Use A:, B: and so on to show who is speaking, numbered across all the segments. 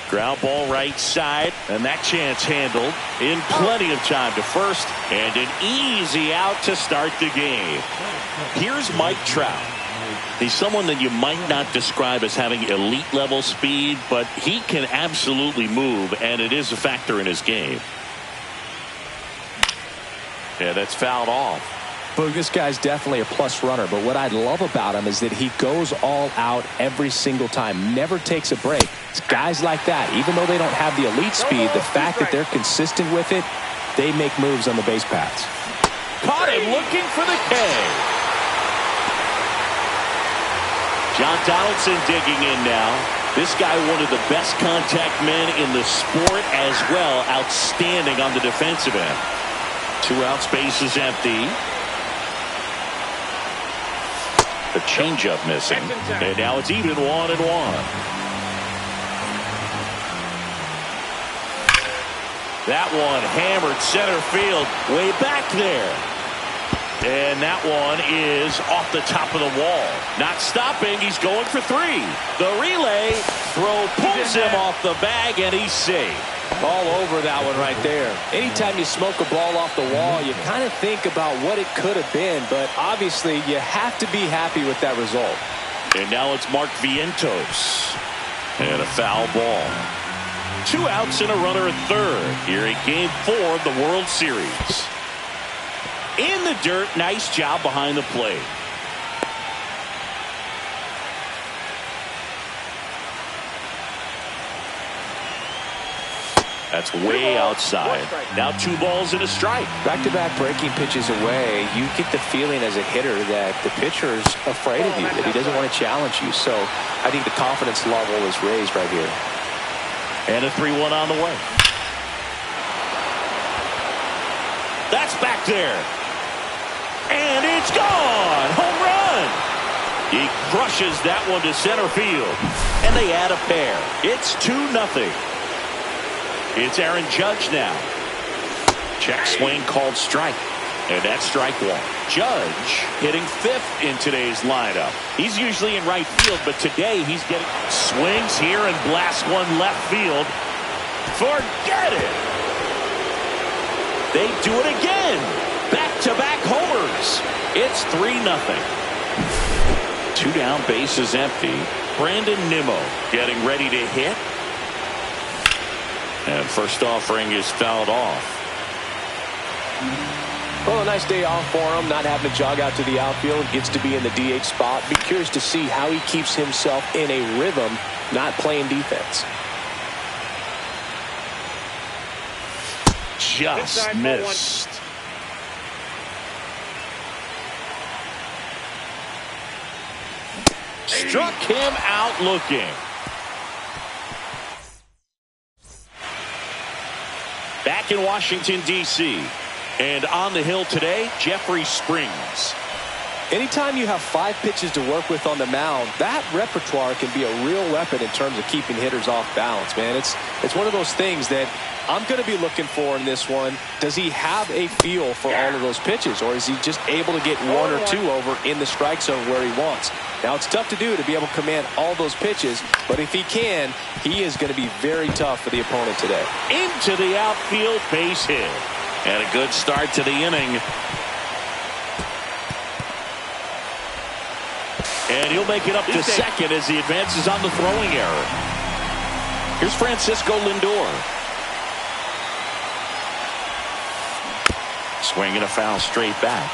A: Ground ball right side, and that chance handled in plenty of time to first, and an easy out to start the game. Here's Mike Trout. He's someone that you might not describe as having elite level speed, but he can absolutely move, and it is a factor in his game. Yeah, that's fouled off.
B: Boog, this guy's definitely a plus runner, but what I love about him is that he goes all out every single time, never takes a break. It's guys like that, even though they don't have the elite speed, the fact that they're consistent with it, they make moves on the base paths.
A: Caught him looking for the K. John Donaldson digging in now. This guy, one of the best contact men in the sport as well. Outstanding on the defensive end. 2 out, space is empty. The changeup missing, and now it's even 1-1. That one hammered center field, way back there. And that one is off the top of the wall. Not stopping, he's going for 3. The relay throw pulls him off the bag, and he's safe.
B: All over that one right there. Anytime you smoke a ball off the wall, you kind of think about what it could have been, but obviously you have to be happy with that result.
A: And now it's Mark Vientos. And a foul ball. 2 outs and a runner at third here in Game 4 of the World Series. In the dirt, nice job behind the plate. That's way outside. Now 2 balls and a strike.
B: Back-to-back breaking pitches away, you get the feeling as a hitter that the pitcher's afraid of you, that he doesn't want to challenge you. So I think the confidence level is raised right here.
A: And a 3-1 on the way. That's back there. And it's gone. Home run. He crushes that one to center field. And they add a pair. It's 2-0. It's Aaron Judge now. Check swing called strike. And that's strike 1. Judge hitting 5th in today's lineup. He's usually in right field, but today he's getting swings here and blasts one left field. Forget it. They do it again. Back-to-back homers. It's 3-0. 2 down, bases empty. Brandon Nimmo getting ready to hit. And first offering is fouled off.
B: Well, a nice day off for him, not having to jog out to the outfield. Gets to be in the DH spot. Be curious to see how he keeps himself in a rhythm, not playing defense.
A: Just missed. Struck him out looking. Back in Washington, D.C. And on the hill today, Jeffrey Springs.
B: Anytime you have 5 pitches to work with on the mound, that repertoire can be a real weapon in terms of keeping hitters off balance, man. It's one of those things that I'm going to be looking for in this one. Does he have a feel for all of those pitches, or is he just able to get 1 or 2 over in the strike zone where he wants? Now, it's tough to do to be able to command all those pitches, but if he can, he is going to be very tough for the opponent today.
A: Into the outfield, base hit. And a good start to the inning. And he'll make it up to second as he advances on the throwing error. Here's Francisco Lindor. Swinging a foul straight back.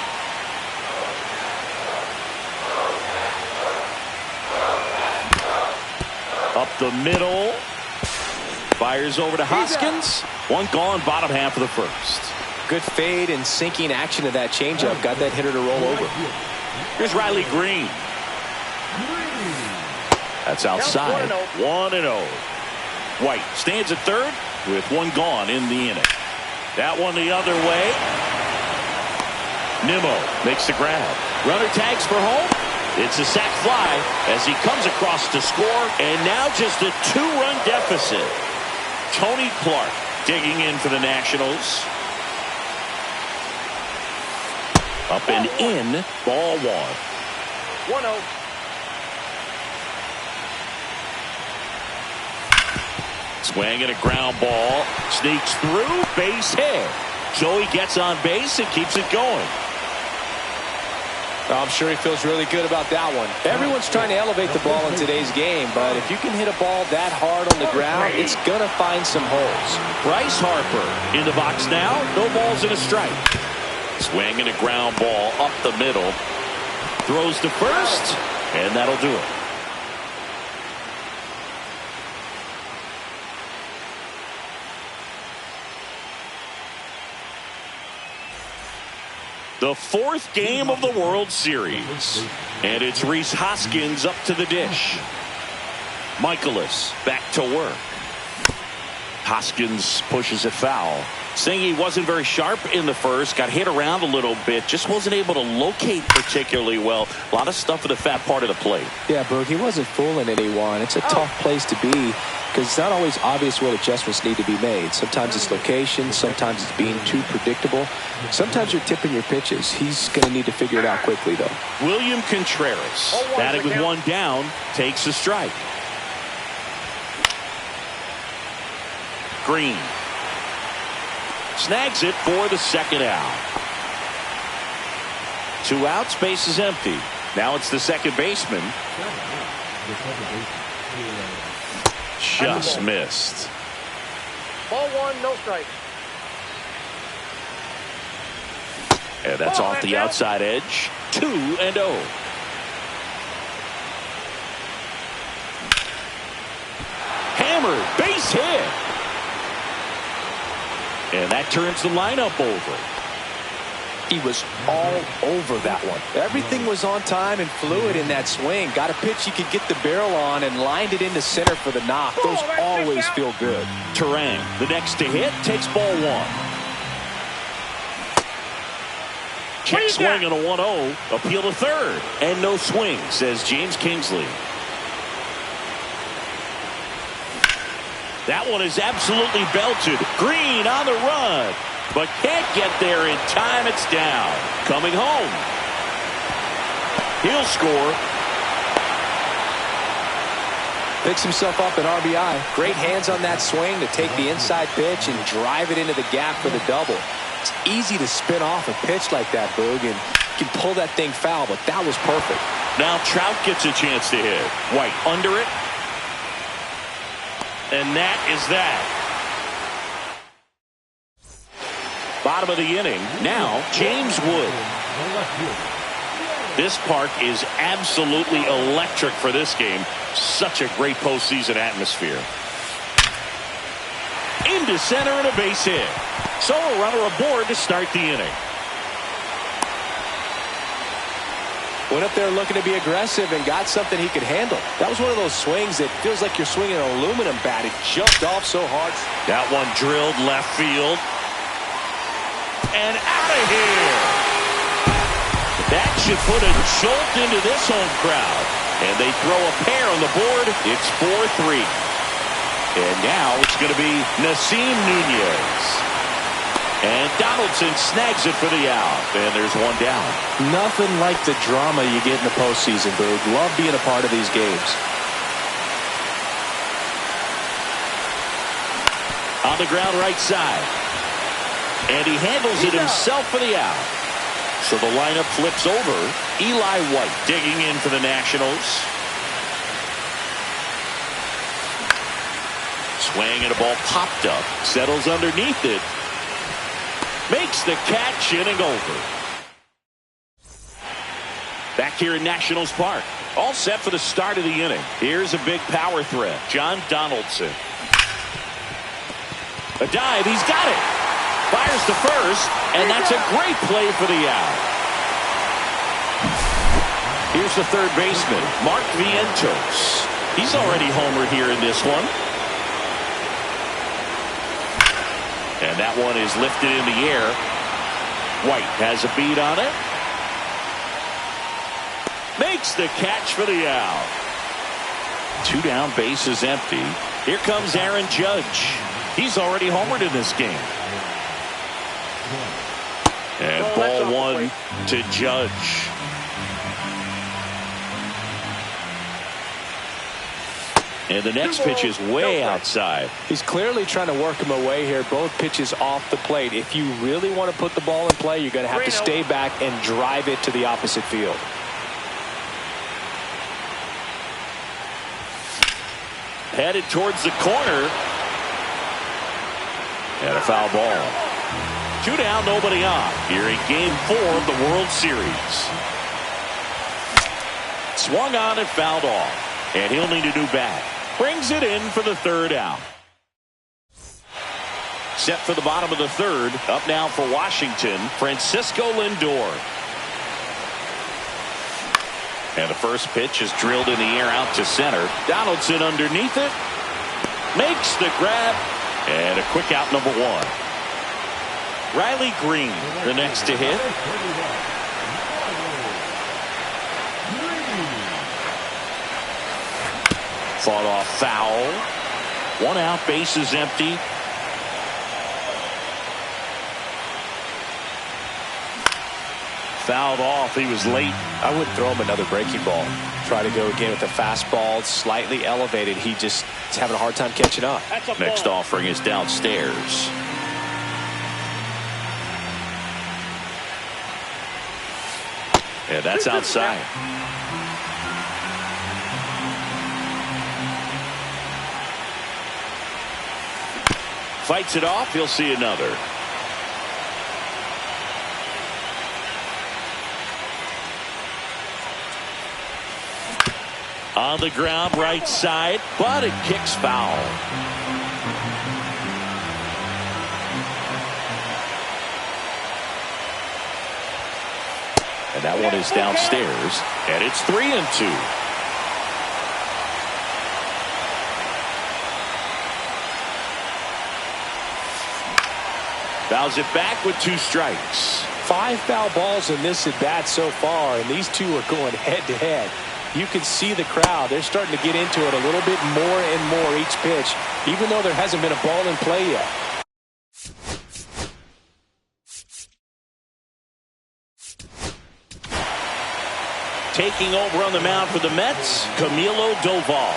A: Up the middle. Fires over to Hoskins. 1 gone, bottom half of the first.
B: Good fade and sinking action of that changeup. Got that hitter to roll over.
A: Here's Riley Green. That's outside. 1-0. White stands at third with 1 gone in the inning. That one the other way. Nimmo makes the grab. Runner tags for home. It's a sac fly as he comes across to score. And now just a 2-run deficit. Tony Clark digging in for the Nationals. Up and in, ball one.
C: 1-0.
A: Swing and a ground ball. Sneaks through, base hit. Joey gets on base and keeps it going.
B: I'm sure he feels really good about that one. Everyone's trying to elevate the ball in today's game, but if you can hit a ball that hard on the ground, it's going to find some holes.
A: Bryce Harper in the box now. No balls and a strike. Swing and a ground ball up the middle. Throws to first, and that'll do it. The fourth game of the World Series. And it's Rhys Hoskins up to the dish. Michaelis back to work. Hoskins pushes it foul. Saying he wasn't very sharp in the first. Got hit around a little bit. Just wasn't able to locate particularly well. A lot of stuff in the fat part of the plate.
B: Yeah, Boog, he wasn't fooling anyone. It's a tough place to be because it's not always obvious what adjustments need to be made. Sometimes it's location. Sometimes it's being too predictable. Sometimes you're tipping your pitches. He's going to need to figure it out quickly, though.
A: William Contreras, batting with one down, takes a strike. Green snags it for the second out. 2 outs, base is empty. Now it's the second baseman. Just missed.
C: Ball one, no strike.
A: And that's off the outside edge. 2-0. Hammered, base hit. And that turns the lineup over.
B: He was all over that one. Everything was on time and fluid in that swing. Got a pitch he could get the barrel on and lined it into center for the knock. Those always feel good.
A: Terang, the next to hit, takes ball one. Check swing on a 1-0. Appeal to third. And no swing, says James Kingsley. That one is absolutely belted. Green on the run, but can't get there in time. It's down. Coming home. He'll score.
B: Picks himself up an RBI. Great hands on that swing to take the inside pitch and drive it into the gap for the double. It's easy to spin off a pitch like that, Boog, and you can pull that thing foul, but that was perfect.
A: Now Trout gets a chance to hit. White under it. And that is that. Bottom of the inning. Now, James Wood. This park is absolutely electric for this game. Such a great postseason atmosphere. Into center and a base hit. So a runner aboard to start the inning.
B: Went up there looking to be aggressive and got something he could handle. That was one of those swings that feels like you're swinging an aluminum bat. It jumped off so hard.
A: That one drilled left field. And out of here. That should put a jolt into this home crowd. And they throw a pair on the board. It's 4-3. And now it's going to be Nasim Nunez. And Donaldson snags it for the out. And there's one down.
B: Nothing like the drama you get in the postseason, Boog. Love being a part of these games.
A: On the ground right side. And he handles it himself for the out. So the lineup flips over. Eli White digging in for the Nationals. Swing and a ball popped up. Settles underneath it. Makes the catch, inning over. Back here in Nationals Park. All set for the start of the inning. Here's a big power threat. John Donaldson. A dive. He's got it. Fires to first. And that's a great play for the out. Here's the third baseman, Mark Vientos. He's already homered here in this one. And that one is lifted in the air. White has a beat on it. Makes the catch for the out. 2 down, bases empty. Here comes Aaron Judge. He's already homered in this game. And
C: Oh,
A: ball
C: that's off the
A: one
C: plate.
A: to Judge. And the next pitch is way outside.
B: He's clearly trying to work him away here. Both pitches off the plate. If you really want to put the ball in play, you're going to have to stay back and drive it to the opposite field.
A: Headed towards the corner. And a foul ball. 2 down, nobody on. Here in Game 4 of the World Series. Swung on and fouled off. And he'll need a new bat. Brings it in for the 3rd out. Set for the bottom of the 3rd. Up now for Washington, Francisco Lindor. And the first pitch is drilled in the air out to center. Donaldson underneath it. Makes the grab. And a quick out, number 1. Riley Green, the next to hit. Fought off foul. 1 out, bases empty. Fouled off. He was late.
B: I wouldn't throw him another breaking ball. Try to go again with a fastball, slightly elevated. He just is having a hard time catching up.
A: Next offering is downstairs. Yeah, that's outside. Fights it off. He'll see another. On the ground, right side, but it kicks foul. And that one is downstairs, and it's 3-2. Fouls it back with 2 strikes.
B: 5 foul balls in this at bat so far, and these two are going head to head. You can see the crowd. They're starting to get into it a little bit more and more each pitch, even though there hasn't been a ball in play yet.
A: Taking over on the mound for the Mets, Camilo Doval.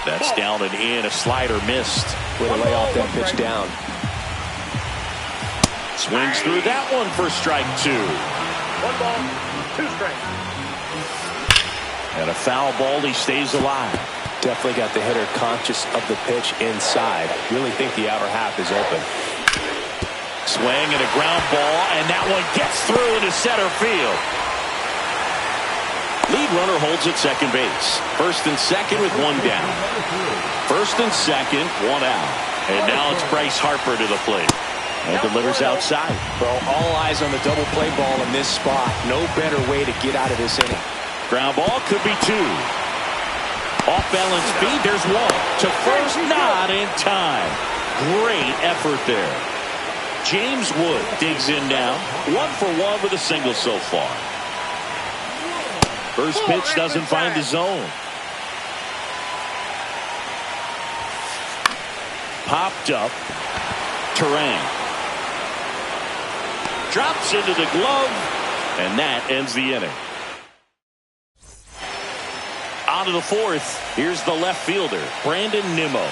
A: That's down and in. A slider missed.
B: Way to lay off that pitch down.
A: Swings through that one for strike 2.
C: 1 ball, 2 strikes.
A: And a foul ball. He stays alive.
B: Definitely got the hitter conscious of the pitch inside. Really think the outer half is open.
A: Swing and a ground ball, and that one gets through into center field. Lead runner holds at second base. First and second with 1 down. First and second, 1 out. And now it's Bryce Harper to the plate. And delivers outside.
B: Well, all eyes on the double play ball in this spot. No better way to get out of this inning.
A: Ground ball could be 2. Off balance speed, there's 1. To first, not in time. Great effort there. James Wood digs in now. 1 for 1 with a single so far. First pitch doesn't find the zone. Popped up. Terang. Drops into the glove. And that ends the inning. On to the 4th. Here's the left fielder, Brandon Nimmo.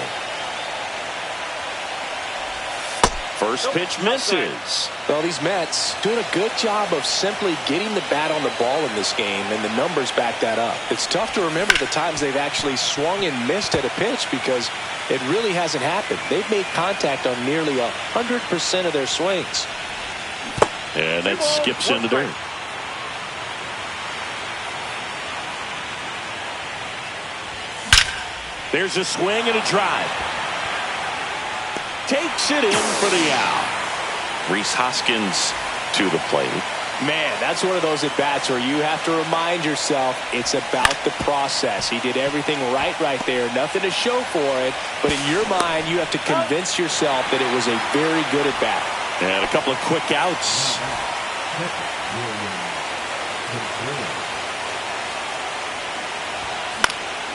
A: First pitch misses.
B: Well, these Mets doing a good job of simply getting the bat on the ball in this game, and the numbers back that up. It's tough to remember the times they've actually swung and missed at a pitch because it really hasn't happened. They've made contact on nearly 100% of their swings.
A: And that skips into dirt. There's a swing and a drive. Takes it in for the out. Rhys Hoskins to the plate.
B: Man, that's one of those at-bats where you have to remind yourself it's about the process. He did everything right there. Nothing to show for it. But in your mind, you have to convince yourself that it was a very good at-bat.
A: And a couple of quick outs.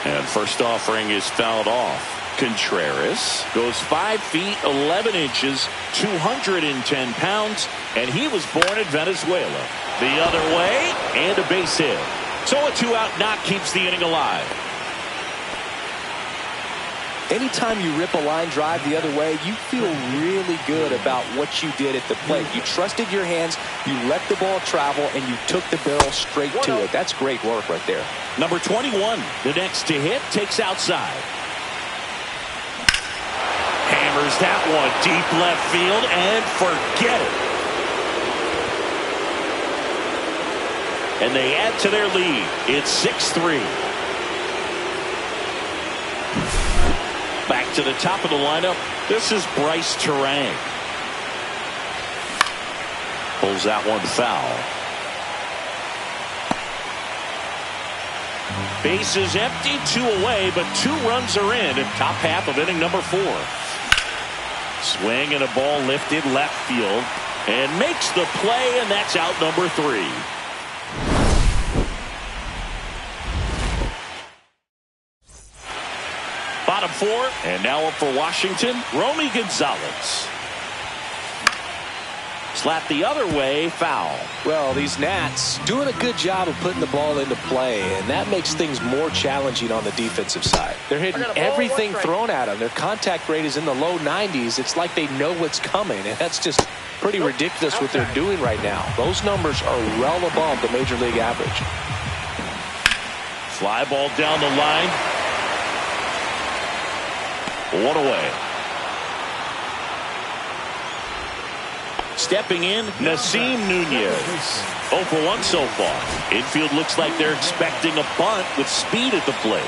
A: And first offering is fouled off. Contreras goes 5 feet 11 inches, 210 pounds, and he was born in Venezuela. The other way, and a base hit. So a 2-out knock keeps the inning alive.
B: Anytime you rip a line drive the other way, you feel really good about what you did at the plate. You trusted your hands, you let the ball travel, and you took the barrel straight to it. That's great work right there.
A: Number 21, the next to hit, takes outside. Hammers that one deep left field, and forget it. And they add to their lead. It's 6-3. Back to the top of the lineup. This is Bryce Terang. Pulls that one foul. Base is empty, 2 away, but 2 runs are in top half of inning number 4. Swing and a ball lifted left field, and makes the play, and that's out number 3. Bottom 4, and now up for Washington, Romy Gonzalez. Slap the other way, foul.
B: Well, these Nats doing a good job of putting the ball into play, and that makes things more challenging on the defensive side. They're hitting everything thrown at them. Their contact rate is in the low 90s. It's like they know what's coming, and that's just pretty ridiculous what they're doing right now. Those numbers are well above the major league average.
A: Fly ball down the line. 1 away. Stepping in, Nasim Nunez. 0 for 1 so far. Infield looks like they're expecting a bunt with speed at the plate.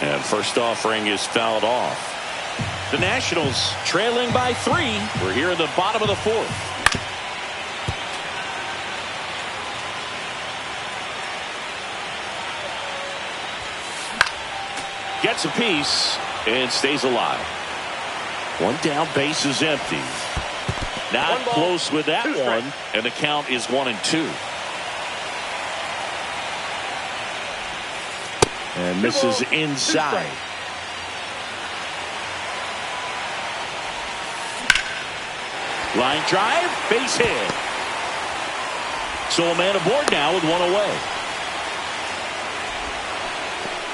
A: And first offering is fouled off. The Nationals trailing by 3. We're here in the bottom of the 4th. Gets a piece and stays alive. 1 down, base is empty. Not close with that one, and the count is 1-2. And misses inside. Line drive, base hit. So a man aboard now with 1 away.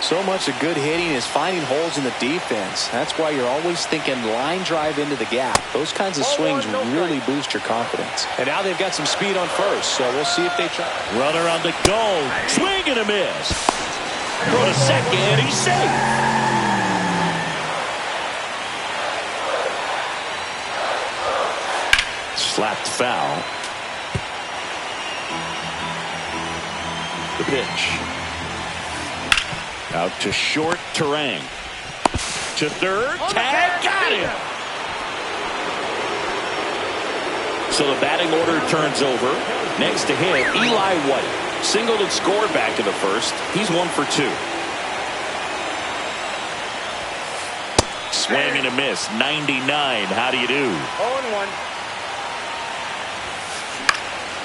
B: So much of good hitting is finding holes in the defense. That's why you're always thinking line drive into the gap. Those kinds of swings really boost your confidence. And now they've got some speed on first, so we'll see if they try.
A: Runner on the go. Swing and a miss. Throw to second. He's safe. Slapped foul. The pitch. Out to short, Terang. To third, tag, got him. So the batting order turns over. Next to hit, Eli White. Singled and scored back in the first. He's 1 for 2. Swing and a miss, 99. How do you do?
C: 0-1.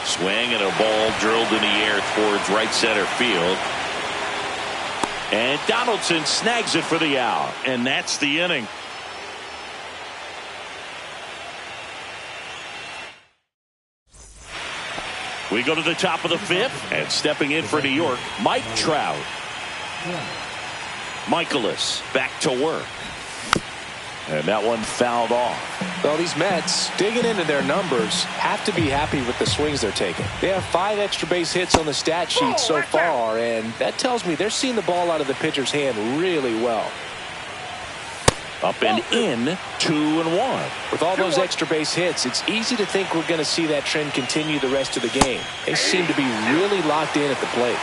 A: Swing and a ball drilled in the air towards right center field. And Donaldson snags it for the out. And that's the inning. We go to the top of the 5th. And stepping in for New York, Mike Trout. Michaelis back to work. And that one fouled off.
B: Well, these Mets, digging into their numbers, have to be happy with the swings they're taking. They have 5 extra base hits on the stat sheet so far, and that tells me they're seeing the ball out of the pitcher's hand really well.
A: Up and in, 2-1.
B: With all those extra base hits, it's easy to think we're going to see that trend continue the rest of the game. They seem to be really locked in at the plate.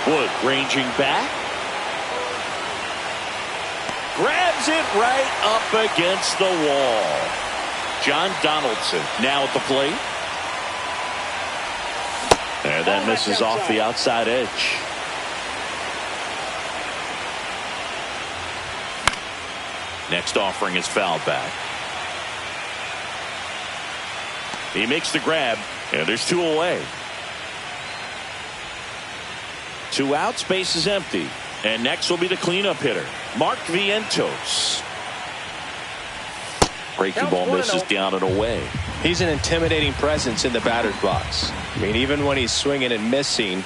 A: Wood ranging back. Grabs it right up against the wall. John Donaldson now at the plate. And that misses off the outside edge. Next offering is fouled back. He makes the grab, and there's 2 away. 2 outs, base is empty. And next will be the cleanup hitter, Mark Vientos. Breaking ball misses down and away.
B: He's an intimidating presence in the batter's box. I mean, even when he's swinging and missing,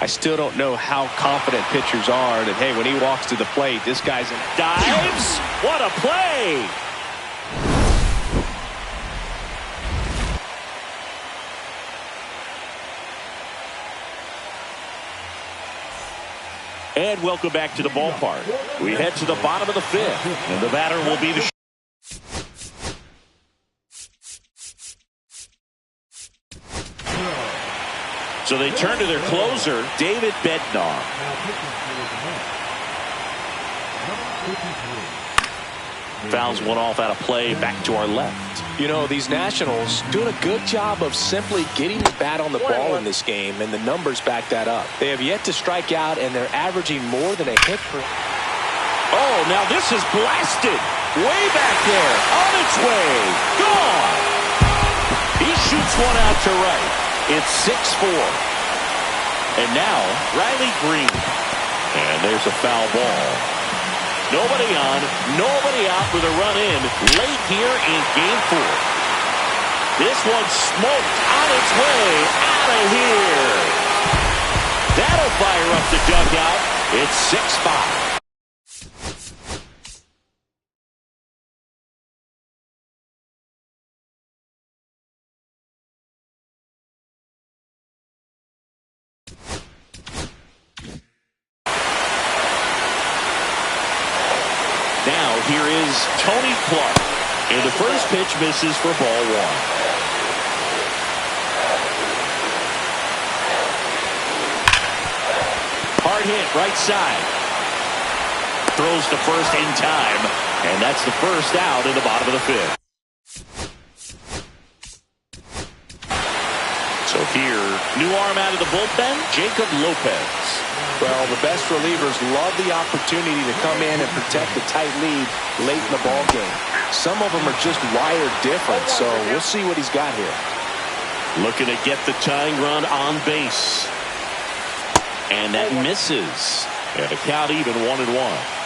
B: I still don't know how confident pitchers are that, hey, when he walks to the plate, this guy's in.
A: Dives. What a play. And welcome back to the ballpark. We head to the bottom of the 5th, and the batter will be the. So they turn to their closer, David Bednar. Fouls one off out of play, back to our left.
B: You know, these Nationals doing a good job of simply getting the bat on the ball in this game, and the numbers back that up. They have yet to strike out, and they're averaging more than a hit per.
A: Oh, now this is blasted. Way back there, on its way, gone. He shoots one out to right. It's 6-4. And now, Riley Green. And there's a foul ball. Nobody on, nobody out with a run in late here in Game 4. This one's smoked on its way out of here. That'll fire up the dugout. It's 6-5. Now here is Tony Clark. And the first pitch misses for ball 1. Hard hit right side. Throws to first in time. And that's the first out in the bottom of the 5th. So here, new arm out of the bullpen, Jacob Lopez.
B: Well, the best relievers love the opportunity to come in and protect the tight lead late in the ball game. Some of them are just wired different, so we'll see what he's got here.
A: Looking to get the tying run on base. And that misses. And a count even 1-1.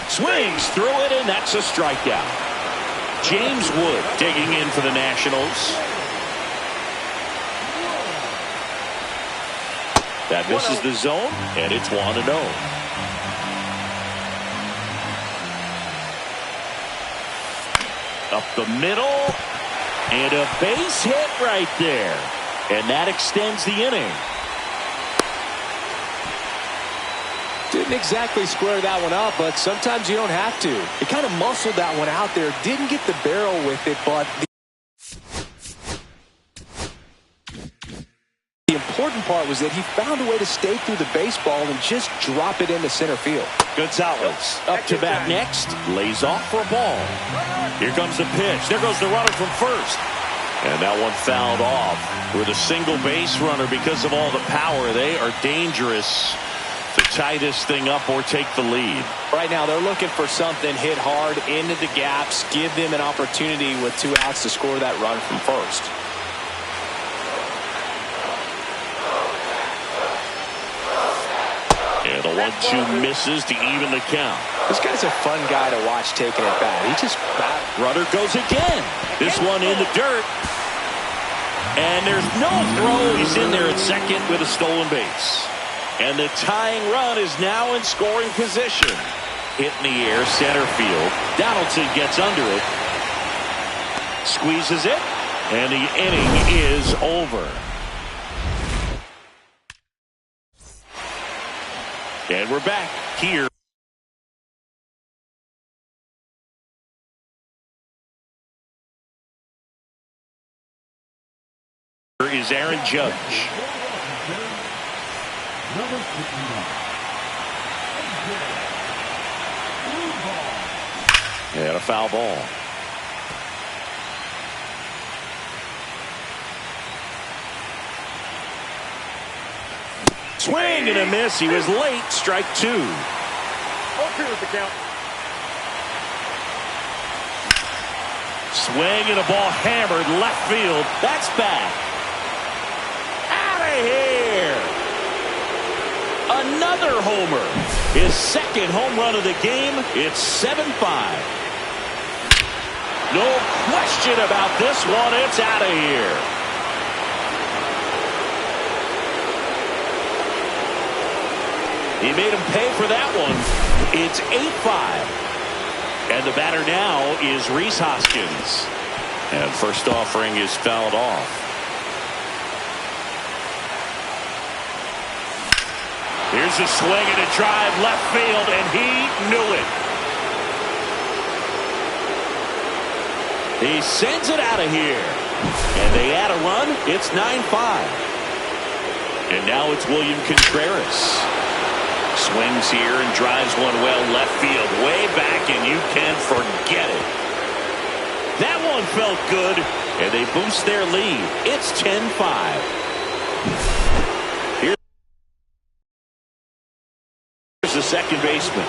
A: Swings through it, and that's a strikeout. James Wood digging in for the Nationals. That misses the zone, and it's 1-0. Up the middle, and a base hit right there. And that extends the inning.
B: Didn't exactly square that one up, but sometimes you don't have to. He kind of muscled that one out there. Didn't get the barrel with it, but the important part was that he found a way to stay through the baseball and just drop it into center field.
A: Gonzalez up to bat next. Lays off for a ball. Here comes the pitch. There goes the runner from first. And that one fouled off with a single base runner because of all the power. They are dangerous to tie this thing up or take the lead.
B: Right now they're looking for something, hit hard into the gaps, give them an opportunity with 2 outs to score that run from first.
A: And the 1-2 misses to even the count.
B: This guy's a fun guy to watch taking it back. He just
A: runner goes again. This one in the dirt. And there's no throw. He's in there at second with a stolen base. And the tying run is now in scoring position. Hit in the air, center field. Donaldson gets under it. Squeezes it. And the inning is over. And we're back here. Here is Aaron Judge. And a foul ball. Swing and a miss. He was late. Strike two.
C: 0-2 is the count.
A: Swing and a ball hammered left field. That's back. Out of here. Another homer. His second home run of the game. It's 7-5. No question about this one. It's out of here. He made him pay for that one. It's 8-5. And the batter now is Rhys Hoskins. And first offering is fouled off. Here's a swing and a drive left field, and he knew it. He sends it out of here. And they add a run. It's 9-5. And now it's William Contreras. Swings here and drives one well left field, way back, and you can forget it. That one felt good, and they boost their lead. It's 10-5. Here's the second baseman.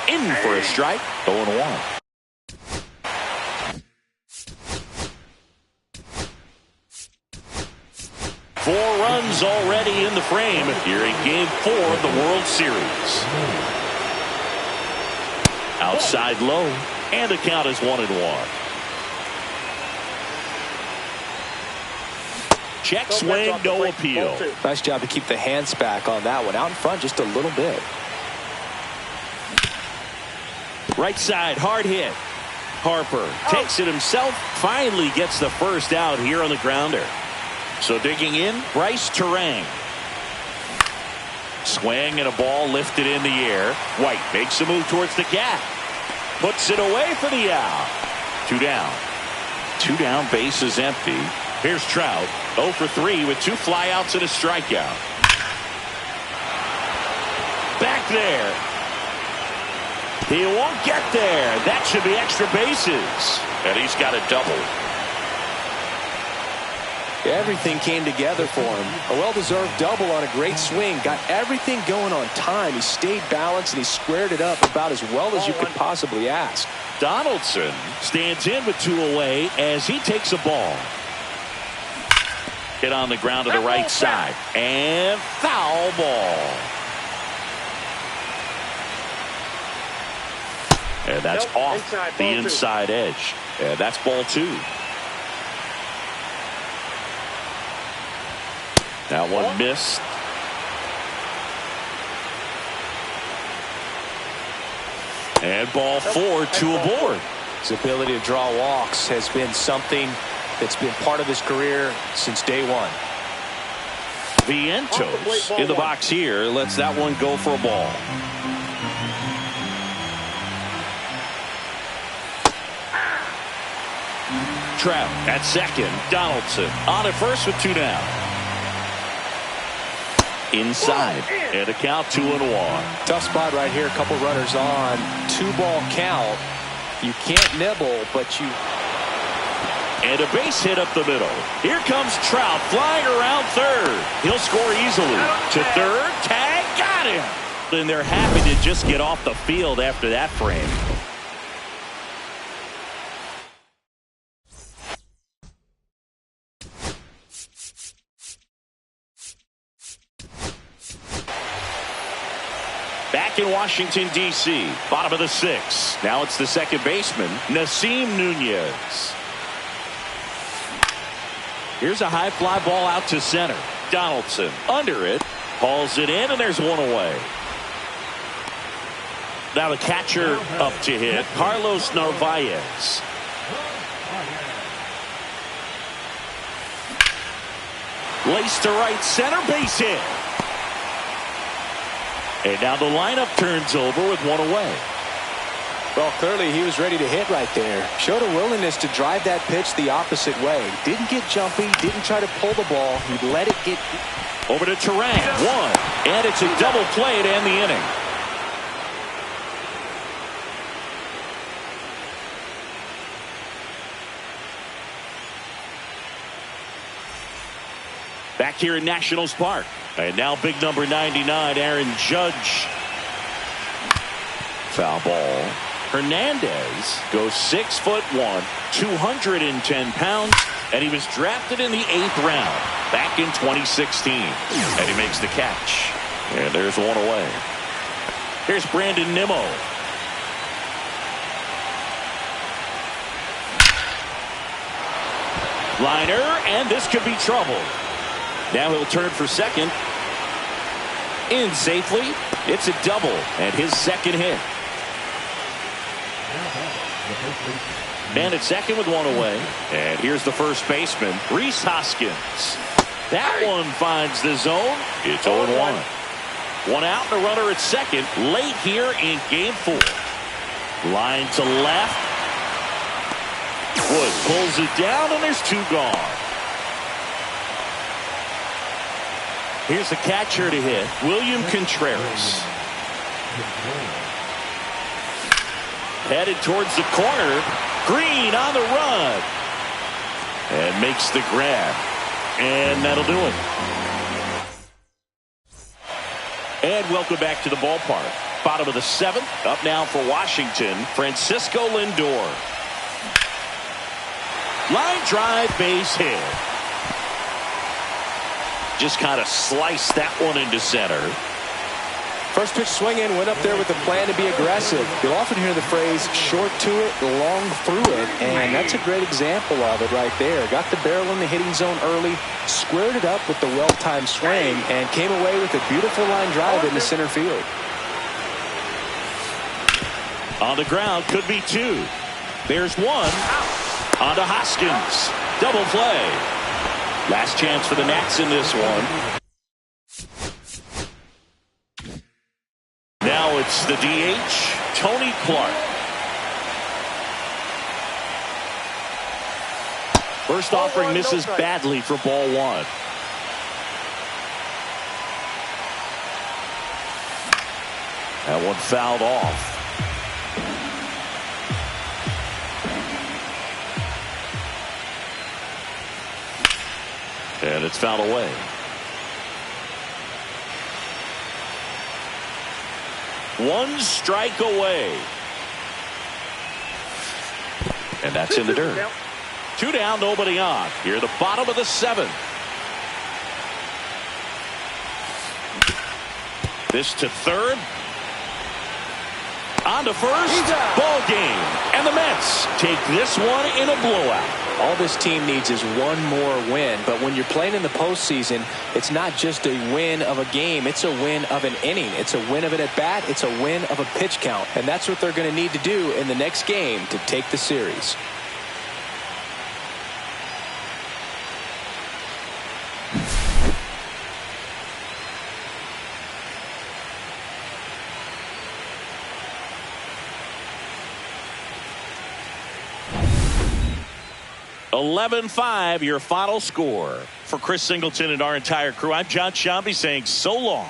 A: In for a strike, 0-1. 4 runs already in the frame here in Game 4 of the World Series. Outside low, and the count is 1-1. Check swing, no appeal.
B: Nice job to keep the hands back on that one. Out in front just a little bit.
A: Right side, hard hit. Harper takes it himself, finally gets the first out here on the grounder. So digging in, Bryce Terang. Swing and a ball lifted in the air. White makes a move towards the gap. Puts it away for the out. 2 down. 2 down, base is empty. Here's Trout, 0 for 3 with 2 flyouts and a strikeout. Back there. He won't get there. That should be extra bases. And he's got a double.
B: Everything came together for him. A well-deserved double on a great swing. Got everything going on time. He stayed balanced and he squared it up about as well as you could possibly ask.
A: Donaldson stands in with 2 away as he takes a ball. Hit on the ground to the right side. And foul ball. And that's off the inside edge. And that's ball 2. That one missed. And ball 4, 2 aboard.
B: His ability to draw walks has been something that's been part of his career since day one.
A: Vientos in the box here. Lets that one go for a ball. Trout at second. Donaldson on at first with 2 down. Inside, and a count 2-1.
B: Tough spot right here. A couple runners on. 2-ball count. You can't nibble, but you.
A: And a base hit up the middle. Here comes Trout flying around third. He'll score easily. To third, tag, got him. And they're happy to just get off the field after that frame. Back in Washington, D.C., bottom of the 6th. Now it's the second baseman, Nasim Nunez. Here's a high fly ball out to center. Donaldson under it, hauls it in, and there's one away. Now the catcher up to hit, Carlos Narvaez. Laced to right center, base hit. And now the lineup turns over with 1 away.
B: Well, clearly he was ready to hit right there. Showed a willingness to drive that pitch the opposite way. Didn't get jumpy, didn't try to pull the ball. He let it get
A: over to Terang. 1. And it's a double play to end the inning. here in Nationals Park. And now big number 99, Aaron Judge. Foul ball. Hernandez goes 6'1", 210 pounds, and he was drafted in the 8th round back in 2016. And he makes the catch. And there's one away. Here's Brandon Nimmo. Liner, and this could be trouble. Now he'll turn for second. In safely. It's a double, and his second hit. And at second with one away. And here's the first baseman, Rhys Hoskins. That one finds the zone. It's 0-1. One out and a runner at second late here in game 4. Line to left. Wood pulls it down, and there's 2 gone. Here's the catcher to hit, William Contreras. Headed towards the corner. Green on the run. And makes the grab. And that'll do it. And welcome back to the ballpark. Bottom of the 7th. Up now for Washington, Francisco Lindor. Line drive, base hit. Just kind of sliced that one into center.
B: First pitch swinging, went up there with a plan to be aggressive. You'll often hear the phrase short to it, long through it, and that's a great example of it right there. Got the barrel in the hitting zone early, squared it up with the well-timed swing, and came away with a beautiful line drive into center field.
A: On the ground, could be 2. There's 1. On to Hoskins. Double play. Last chance for the Nats in this one. Now it's the DH, Tony Clark. First offering misses badly for ball 1. That one fouled off. And it's fouled away. One strike away. And that's in the dirt. 2 down, nobody on. Here, the bottom of the 7th. This to third. On to first. Ball game. And the Mets take this one in a blowout.
B: All this team needs is one more win, but when you're playing in the postseason, it's not just a win of a game, it's a win of an inning, it's a win of an at-bat, it's a win of a pitch count, and that's what they're going to need to do in the next game to take the series. (11-5) your final score. For Chris Singleton and our entire crew, I'm John Shambi saying so long.